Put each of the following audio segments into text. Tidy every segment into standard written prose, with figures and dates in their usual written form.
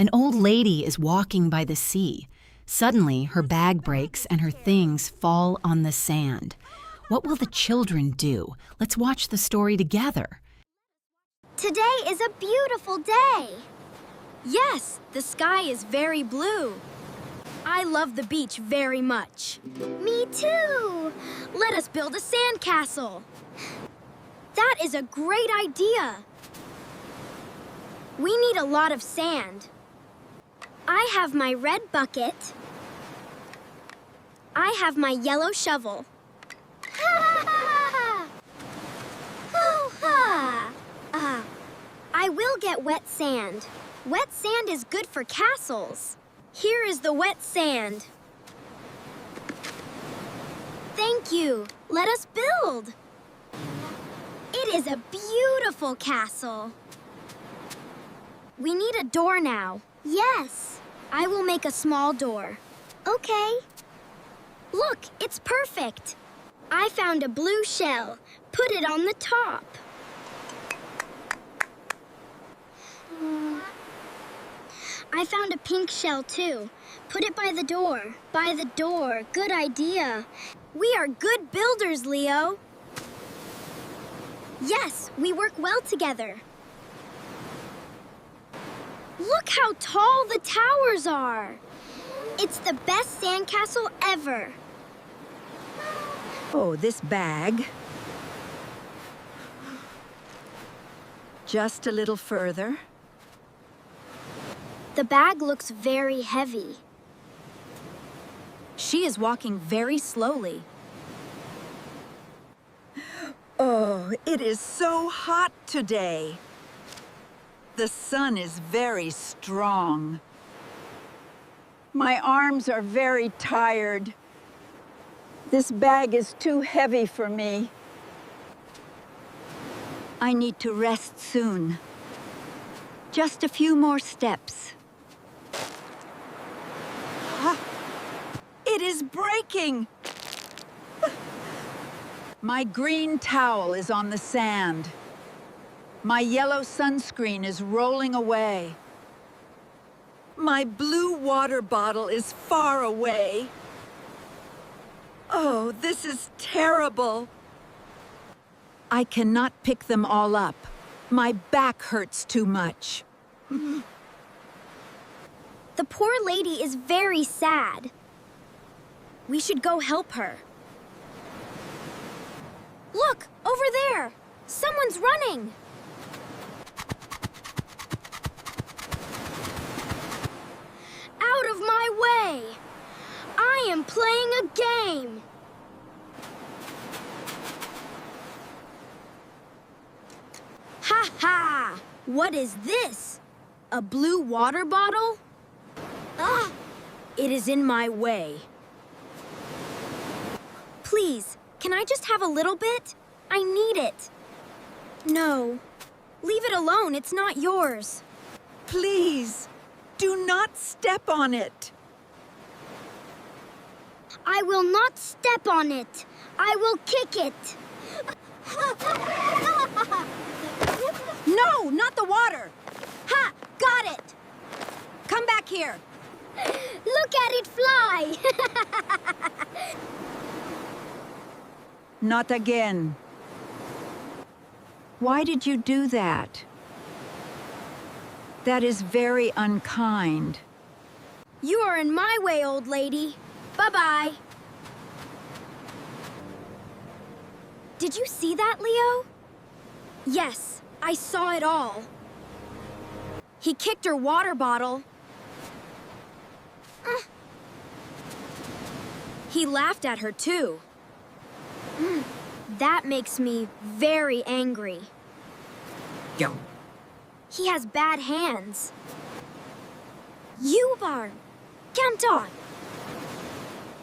An old lady is walking by the sea. Suddenly, her bag breaks and her things fall on the sand. What will the children do? Let's watch the story together. Today is a beautiful day. Yes, the sky is very blue. I love the beach very much. Me too. Let us build a sandcastle. That is a great idea. We need a lot of sand. I have my red bucket. I have my yellow shovel. I will get wet sand. Wet sand is good for castles. Here is the wet sand. Thank you. Let us build. It is a beautiful castle. We need a door now. Yes. I will make a small door. Okay. Look, it's perfect. I found a blue shell. Put it on the top. I found a pink shell, too. Put it by the door. By the door. Good idea. We are good builders, Leo. Yes, we work well together. Look how tall the towers are. It's the best sandcastle ever. Oh, this bag. Just a little further. The bag looks very heavy. She is walking very slowly. Oh, it is so hot today. The sun is very strong. My arms are very tired. This bag is too heavy for me. I need to rest soon. Just a few more steps. It is breaking! My green towel is on the sand. My yellow sunscreen is rolling away. My blue water bottle is far away. Oh, this is terrible. I cannot pick them all up. My back hurts too much. The poor lady is very sad. We should go help her. Look, over there! Someone's running! Out of my way! I am playing a game! Ha ha! What is this? A blue water bottle? Ah! It is in my way. Please, can I just have a little bit? I need it. No. Leave it alone, it's not yours. Please, do not step on it. I will not step on it. I will kick it. No, not the water! Ha! Got it! Come back here. Look at it fly! Not again. Why did you do that? That is very unkind. You are in my way, old lady. Bye-bye. Did you see that, Leo? Yes, I saw it all. He kicked her water bottle. He laughed at her, too. That makes me very angry. Yo. He has bad hands. You are... Canton!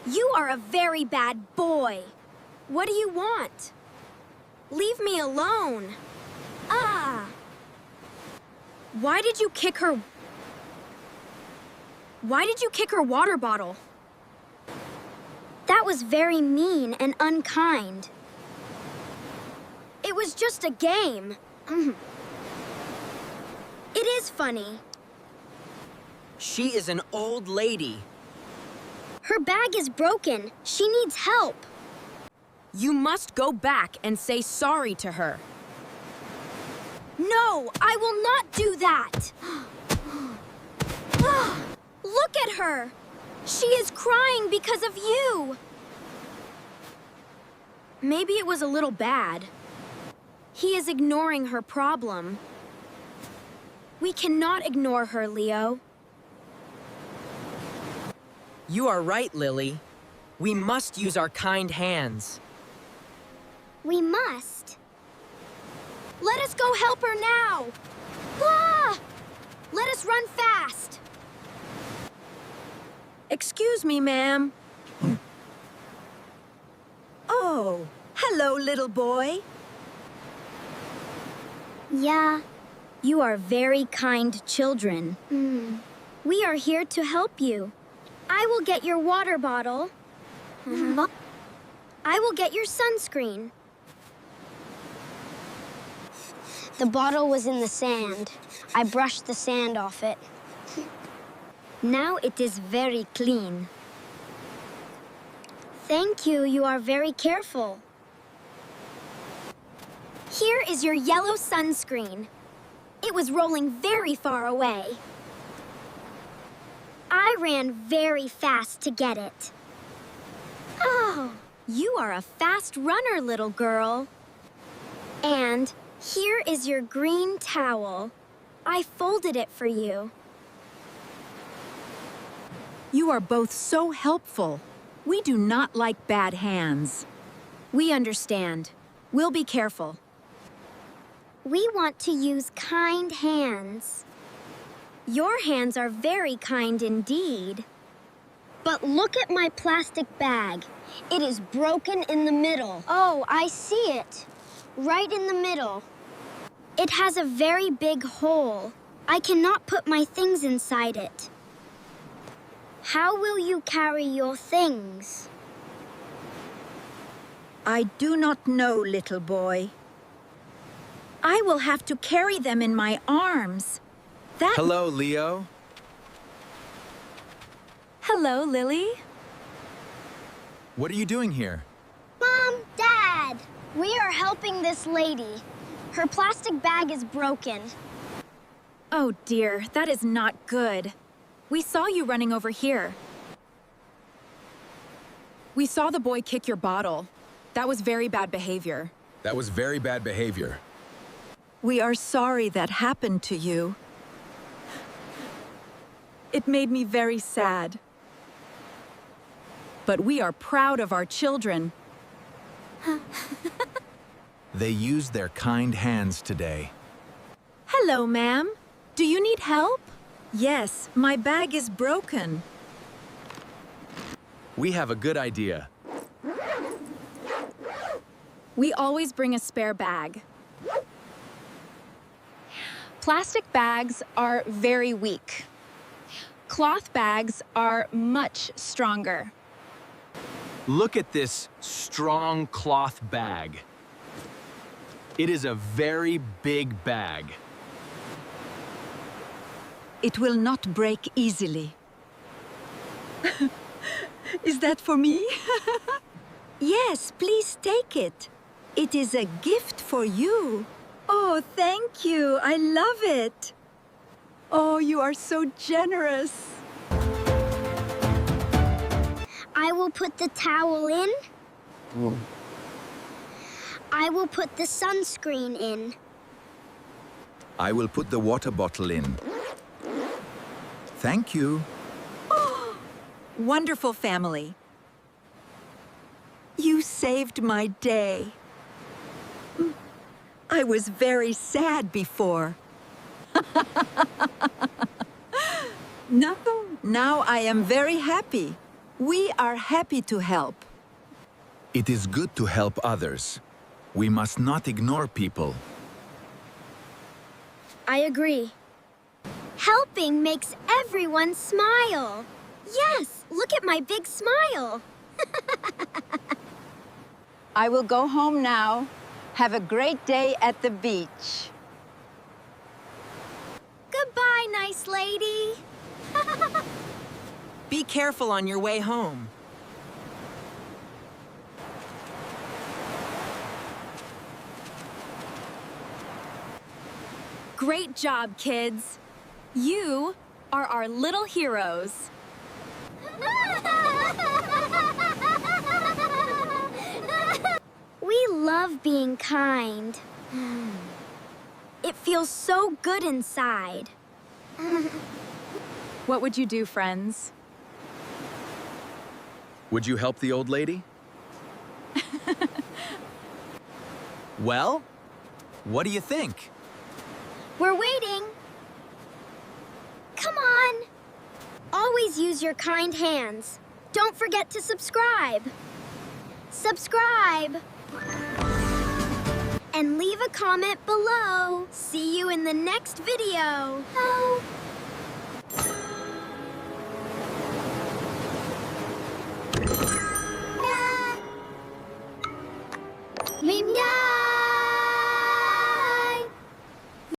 You are a very bad boy. What do you want? Leave me alone. Ah! Why did you kick her... Why did you kick her water bottle? That was very mean and unkind. It was just a game. It is funny. She is an old lady. Her bag is broken. She needs help. You must go back and say sorry to her. No, I will not do that. Look at her. She is crying because of you. Maybe it was a little bad. He is ignoring her problem. We cannot ignore her, Leo. You are right, Lily. We must use our kind hands. We must. Let us go help her now. Ah! Let us run fast. Excuse me, ma'am. Oh, hello, little boy. Yeah. You are very kind children. We are here to help you. I will get your water bottle. I will get your sunscreen. The bottle was in the sand. I brushed the sand off it. Now it is very clean. Thank you. You are very careful. Here is your yellow sunscreen. It was rolling very far away. I ran very fast to get it. Oh, you are a fast runner, little girl. And here is your green towel. I folded it for you. You are both so helpful. We do not like bad hands. We understand. We'll be careful. We want to use kind hands. Your hands are very kind indeed. But look at my plastic bag. It is broken in the middle. Oh, I see it. Right in the middle. It has a very big hole. I cannot put my things inside it. How will you carry your things? I do not know, little boy. I will have to carry them in my arms. Hello, Leo. Hello, Lily. What are you doing here? Mom, Dad, we are helping this lady. Her plastic bag is broken. Oh dear, that is not good. We saw you running over here. We saw the boy kick your bottle. That was very bad behavior. That was very bad behavior. We are sorry that happened to you. It made me very sad. But we are proud of our children. They used their kind hands today. Hello, ma'am. Do you need help? Yes, my bag is broken. We have a good idea. We always bring a spare bag. Plastic bags are very weak. Cloth bags are much stronger. Look at this strong cloth bag. It is a very big bag. It will not break easily. Is that for me? Yes, please take it. It is a gift for you. Oh, thank you. I love it. Oh, you are so generous. I will put the towel in. I will put the sunscreen in. I will put the water bottle in. Thank you. Wonderful family. You saved my day. I was very sad before. No, now I am very happy. We are happy to help. It is good to help others. We must not ignore people. I agree. Helping makes everyone smile. Yes, look at my big smile. I will go home now. Have a great day at the beach. Goodbye, nice lady. Be careful on your way home. Great job, kids. You are our little heroes. We love being kind. It feels so good inside. What would you do, friends? Would you help the old lady? Well, what do you think? We're waiting. Come on. Always use your kind hands. Don't forget to subscribe. Subscribe. And leave a comment below. See you in the next video. Oh.